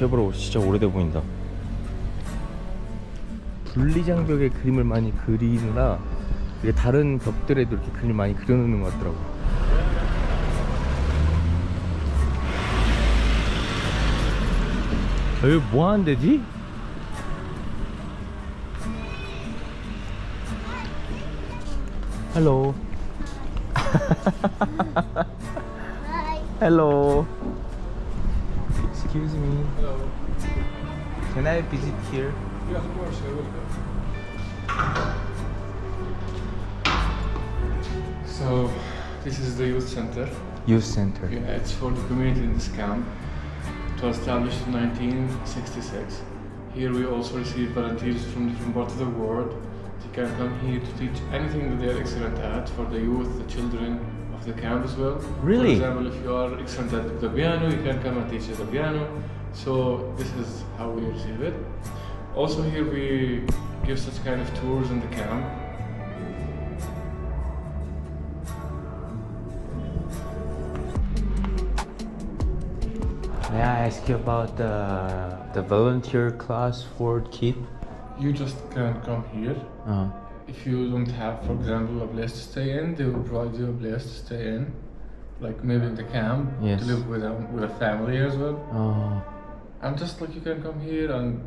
다시 해보라고. 진짜 오래돼 보인다. 분리장벽에 그림을 많이 그리느라 이게 다른 벽들에도 이렇게 그림을 많이 그려놓는 것 같더라고. 여기 뭐 하는 데지? Hello. Hi. Hello. Excuse me. Hello. Can I visit here? Yeah, of course, I will. So, this is the youth center. Youth center. Yeah, it's for the community in this camp. It was established in 1966. Here we also receive volunteers from different parts of the world. They can come here to teach anything that they are excellent at for the youth, the children of the camp as well. Really? For example, if you are excellent at the piano, you can come and teach the piano. So this is how we receive it. Also here we give such kind of tours in the camp. May I ask you about the volunteer class for kids? You just can come here. If you don't have, for example, a place to stay in, they will provide you a place to stay in, like maybe in the camp, Yes. to live with a family as well. Oh. And just like you can come here and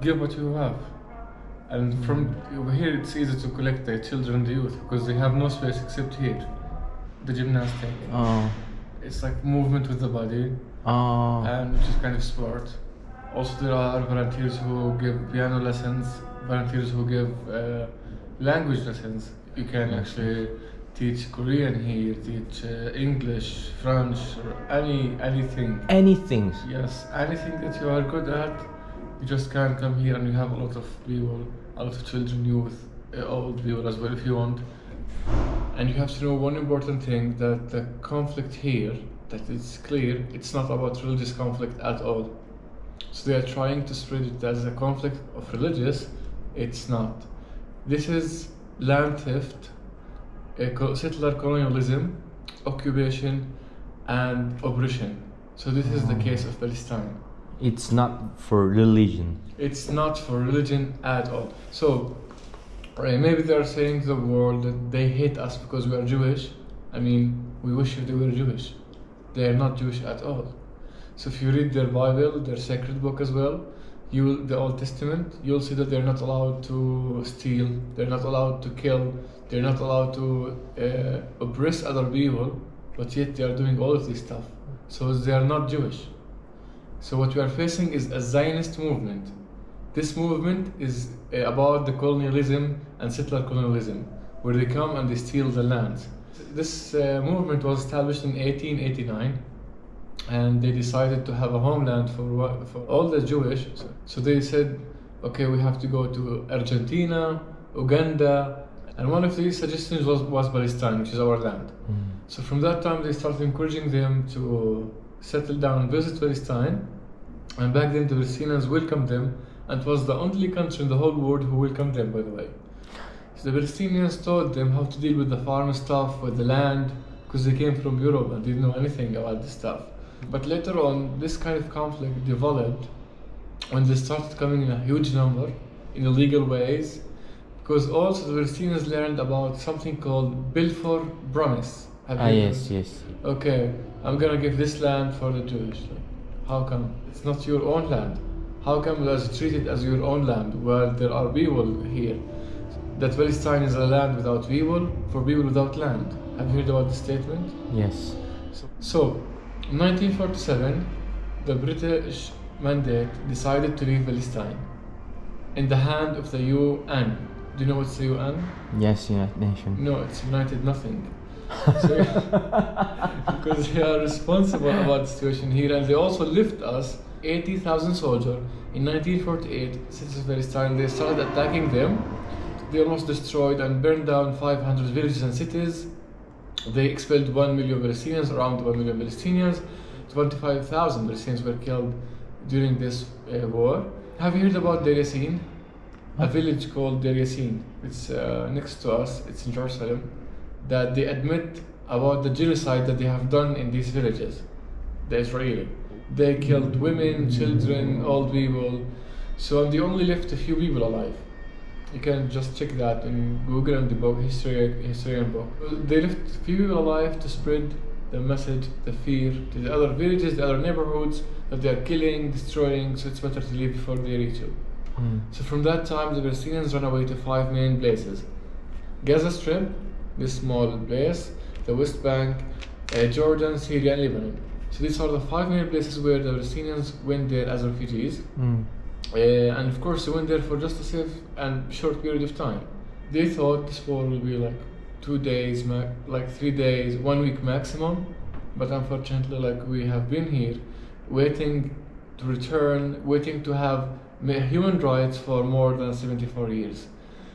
give what you have. And from over here it's easy to collect the children, the youth, because they have no space except here. The gymnastic. Oh. It's like movement with the body, Oh. and which is kind of sport. Also there are volunteers who give piano lessons, volunteers who give language lessons. You can actually teach Korean here, teach English, French, or anything. Anything. Yes, anything that you are good at, you just can come here, and you have a lot of people, a lot of children, youth, old people as well if you want. And you have to know one important thing, that the conflict here, that it's clear, it's not about religious conflict at all. So they are trying to spread it as a conflict of religious. It's not. This is land theft, settler colonialism, occupation, and oppression. So this is the case of Palestine. It's not for religion. It's not for religion at all. So maybe they are saying to the world that they hate us because we are Jewish. I mean, we wish they were Jewish. They are not Jewish at all. So if you read their Bible, their sacred book as well, the Old Testament, you'll see that they're not allowed to steal, they're not allowed to kill, they're not allowed to oppress other people, but yet they are doing all of this stuff. So they are not Jewish. So what we are facing is a Zionist movement. This movement is about the colonialism and settler colonialism, where they come and they steal the land. This movement was established in 1889, and they decided to have a homeland for all the Jewish. So they said, okay, we have to go to Argentina, Uganda, and one of these suggestions was Palestine, which is our land. So from that time they started encouraging them to settle down and visit Palestine, and back then the Palestinians welcomed them, and it was the only country in the whole world who welcomed them, by the way. So the Palestinians taught them how to deal with the farm stuff, with the land, because they came from Europe and didn't know anything about this stuff. But later on, this kind of conflict developed when they started coming in a huge number, in illegal ways, because also the Palestinians learned about something called Balfour Promise. Yes. Okay, I'm gonna give this land for the Jewish. How come? It's not your own land. How come it is treated as your own land, where there are people here? That Palestine is a land without people, for people without land. Have you heard about this statement? Yes. So in 1947, the British mandate decided to leave Palestine in the hand of the UN. Do you know what's the UN? Yes, United Nations. No, it's United Nothing. So, because they are responsible about the situation here, and they also left us 80,000 soldiers in 1948. Citizens of Palestine, they started attacking them. They almost destroyed and burned down 500 villages and cities. They expelled 1 million Palestinians, around 1 million Palestinians. 25,000 Palestinians were killed during this war. Have you heard about Deir Yassin? A village called Deir Yassin. It's next to us, it's in Jerusalem. That they admit about the genocide that they have done in these villages, the Israeli. They killed women, children, old people. So they only left a few people alive. You can just check that in Google and the book, historian book. They left a few people alive to spread the message, the fear to the other villages, the other neighborhoods that they are killing, destroying, so it's better to leave before they reach you. So from that time, the Palestinians ran away to 5 main places. Gaza Strip, this small place, the West Bank, Jordan, Syria and Lebanon. So these are the 5 main places where the Palestinians went there as refugees. And of course they went there for just a safe and short period of time. They thought this war will be like 2 days, like 3 days, 1 week maximum. But unfortunately, like, we have been here waiting to return, waiting to have human rights for more than 74 years.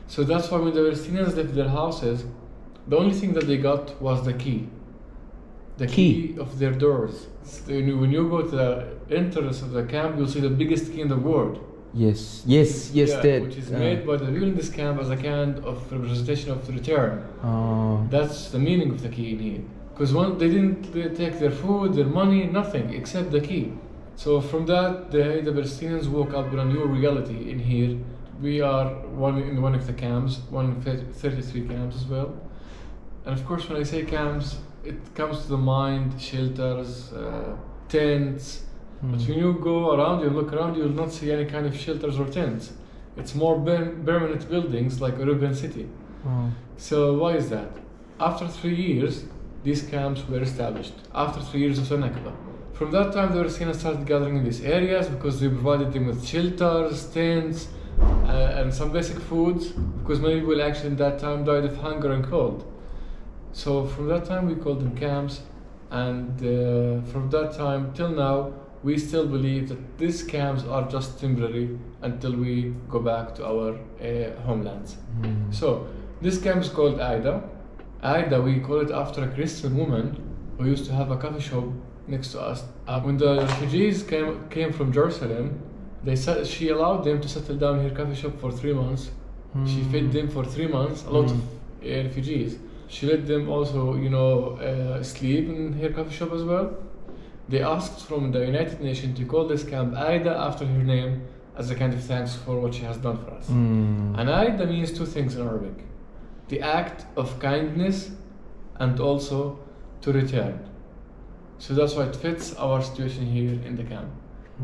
So that's why when the Palestinians left their houses, the only thing that they got was the key. The key of their doors. So when you go to the entrance of the camp, you'll see the biggest key in the world. Yes, Yeah, that. which is made by the people in this camp as a kind of representation of the return. That's the meaning of the key in here. Because they didn't take their food, their money, nothing except the key. So from that day, the Palestinians woke up with a new reality in here. We are in one of the camps, one of 33 camps as well. And of course, when I say camps, it comes to the mind shelters, tents. But when you go around, you look around, you will not see any kind of shelters or tents. It's more permanent buildings like European city. So why is that? After 3 years, these camps were established. After 3 years of the Nakba. From that time, the Palestinians started gathering in these areas because they provided them with shelters, tents, and some basic foods, because many people actually in that time died of hunger and cold. So from that time, we called them camps, and from that time till now, we still believe that these camps are just temporary until we go back to our homelands. So this camp is called Aida. Aida, we call it after a Christian woman who used to have a coffee shop next to us. When the refugees came from Jerusalem, she allowed them to settle down in her coffee shop for 3 months. She fed them for 3 months, a lot of refugees. She let them also, sleep in her coffee shop as well. They asked from the United Nations to call this camp Aida after her name as a kind of thanks for what she has done for us. And Aida means 2 things in Arabic: the act of kindness and also to return. So that's why it fits our situation here in the camp.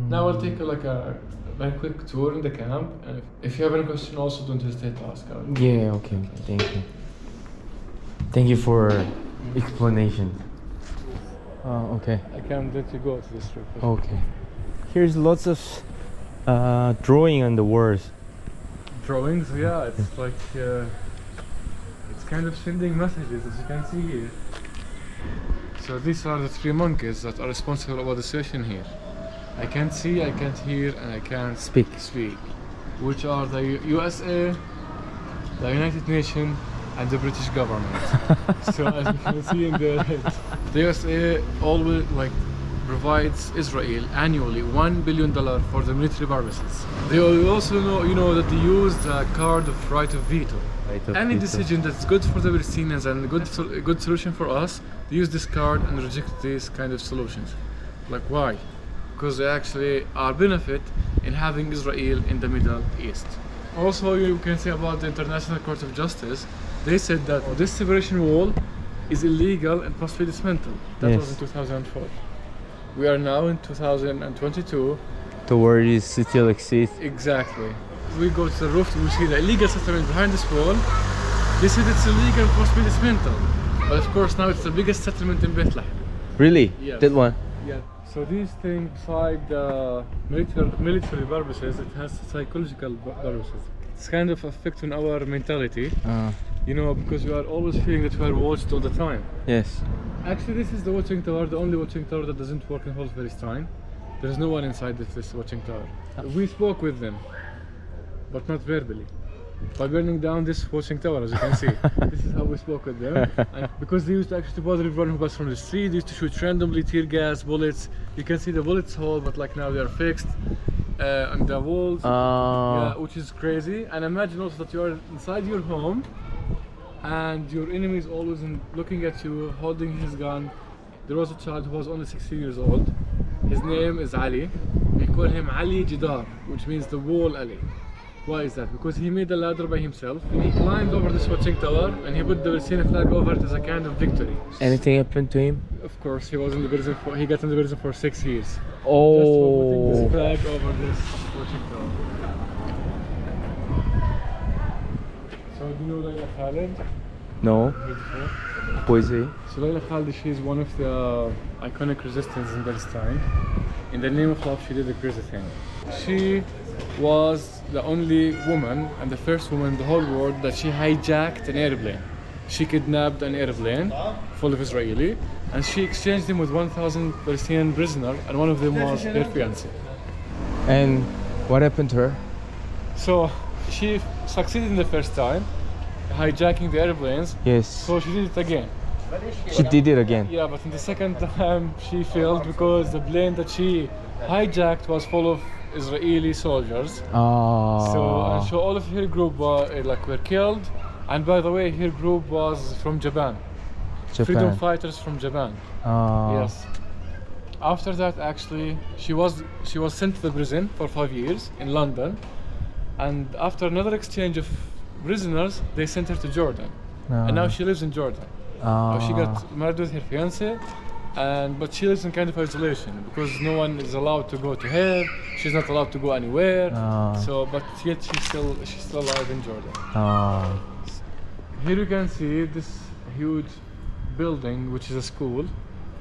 Now I'll take a very quick tour in the camp, and if you have any question also don't hesitate to ask. Yeah, okay, thank you. Thank you for explanation. Okay. I can let you go to this trip. Okay. Here's lots of drawing on the walls. Drawings, yeah, it's like it's kind of sending messages, as you can see here. So these are the 3 monkeys that are responsible about the situation here. I can't see, I can't hear, and I can't speak, which are the USA, the United Nations, and the British government. So as you can see in the USA always provides Israel annually $1 billion for the military purposes. They also know that they use the card of right of veto. Any decision that's good for the Palestinians and a good solution for us, they use this card and reject these kind of solutions. Like, why? Because they actually are benefit in having Israel in the Middle East. Also, you can say about the International Court of Justice, they said that this separation wall is illegal and must be dismantled. That was in 2004. We are now in 2022. The word is still exists. Exactly. We go to the roof, we see the illegal settlement behind this wall. They said it's illegal and must be dismantled. But of course now it's the biggest settlement in Bethlehem. Really? Yes. That one? Yeah. So these things, beside the military purposes, it has psychological purposes. It's kind of affecting our mentality. Because we are always feeling that we are watched all the time. Yes. Actually, this is the watching tower, the only watching tower that doesn't work in whole Palestine. There is no one inside this watching tower. We spoke with them, but not verbally. By burning down this watching tower, as you can see. This is how we spoke with them. And because they used to actually bother everyone who passed from the street, they used to shoot randomly tear gas, bullets. You can see the bullets hole, but like now they are fixed on the walls, which is crazy. And imagine also that you are inside your home and your enemy is always looking at you, holding his gun. There was a child who was only 16 years old. His name is Ali. We call him Ali Jidar, which means the wall Ali. Why is that? Because he made a ladder by himself. He climbed over this watching tower and he put the Palestinian flag over it as a kind of victory. Anything happened to him? Of course, he was in the prison for, he got in the prison for 6 years. Oh. Just for putting this flag over this watching tower. So do you know Layla Khalid? No. Who is he? So Layla Khalid, she is one of the iconic resistance in Palestine. In the name of love, she did a crazy thing. She was the only woman and the first woman in the whole world that she hijacked an airplane. She kidnapped an airplane full of Israeli and she exchanged them with 1,000 Palestinian prisoners, and one of them was her fiancé. And what happened to her? So she succeeded in the first time, hijacking the airplanes. Yes. So she did it again. She did it again. Yeah, but in the second time she failed because the plane that she hijacked was full of Israeli soldiers. Ah. So all of her group were killed. And by the way, her group was from Japan. Freedom fighters from Japan. Yes. After that, actually, she was sent to the prison for 5 years in London. And after another exchange of prisoners, they sent her to Jordan. And now she lives in Jordan. She got married with her fiance, but she lives in kind of isolation because no one is allowed to go to her. She's not allowed to go anywhere. But yet she's still alive in Jordan. Here you can see this huge building, which is a school,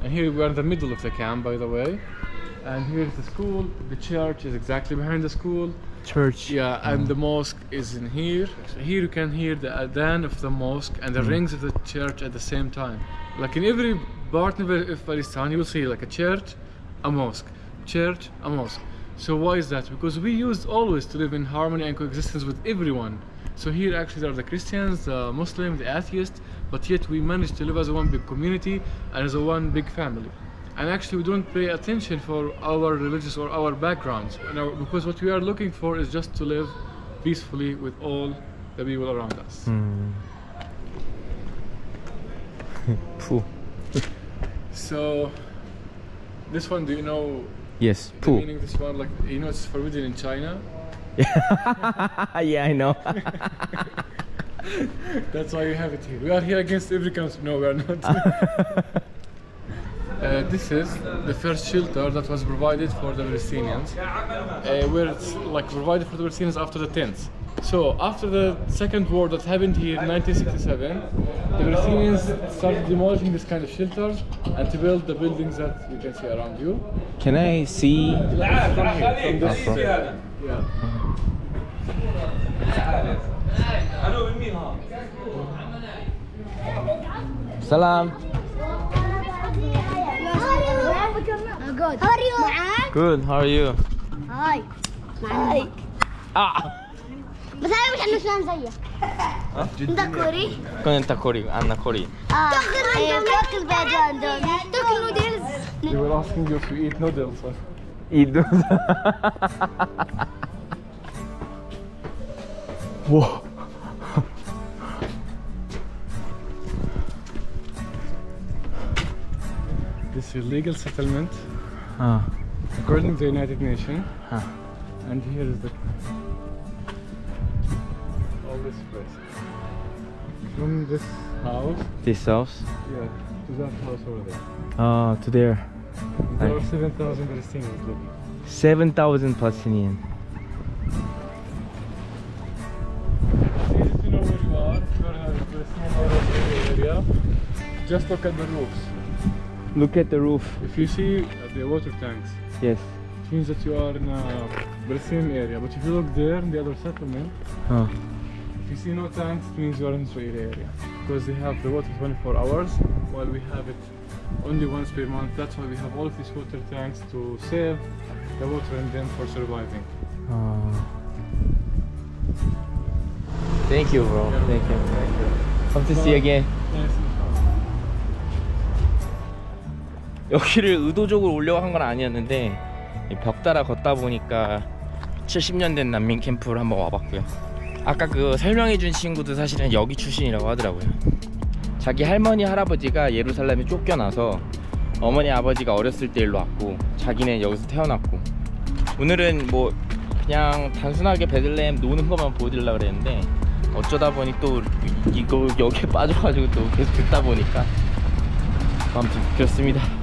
and here we are in the middle of the camp, by the way. And here's the school. The church is exactly behind the school. Church. Yeah, and the mosque is in here. So here you can hear the adhan of the mosque and the rings of the church at the same time. Like in every part of Palestine, you will see like a church, a mosque, church, a mosque. So why is that? Because we used always to live in harmony and coexistence with everyone. So here actually there are the Christians, the Muslims, the atheists, but yet we managed to live as a one big community and as a one big family. And actually we don't pay attention for our religious or our backgrounds, because what we are looking for is just to live peacefully with all the people around us. So this one, do you know? Yes. The meaning of this one, like, you know, it's forbidden in China. Yeah, I know. That's why we have it here. We are here against every country. No, we are not. This is the first shelter that was provided for the Palestinians, where it's like provided for the Palestinians after the tents. So after the second war that happened here in 1967, the Palestinians started demolishing this kind of shelters and to build the buildings that you can see around you. Can I see? From here, from this. Yeah. Salam. Good. How are you? Good. How are you? هاي. بس انا مش عنده شلون زيك. انت كوري؟ كنت كوري. أنا كوري. تاكل باجان دون. تاكل نودلز. They were asking you if you eat noodles. Eat those. Whoa. This is legal settlement according to the United Nations. And here is the all this place. From this house, This house? yeah, to that house over there. To there. There are 7,000 Palestinians living. 7,000 Palestinian. If you know where you are, you're in a Palestinian area. Just look at the roofs. Look at the roof. If you see the water tanks, Yes. it means that you are in a Palestinian area. But if you look there in the other settlement, if you see no tanks, it means you are in the Israeli area. Because they have the water 24 hours, while we have it only once per month. That's why we have all of these water tanks to save the water and then for surviving. Thank you, bro. Thank you. Hope to see you again. Nice. 여기를 의도적으로 오려고 한 건 아니었는데 이 벽 따라 걷다 보니까 70년 된 난민 캠프를 한번 와봤고요. 아까 그 설명해준 친구도 사실은 여기 출신이라고 하더라고요. 자기 할머니 할아버지가 예루살렘에 쫓겨나서 어머니 아버지가 어렸을 때 일로 왔고 자기는 여기서 태어났고, 오늘은 뭐 그냥 단순하게 베들레헴 노는 것만 보여드리려고 그랬는데 어쩌다 보니 또 이거 여기에 빠져가지고 또 계속 듣다 보니까 아무튼 그렇습니다.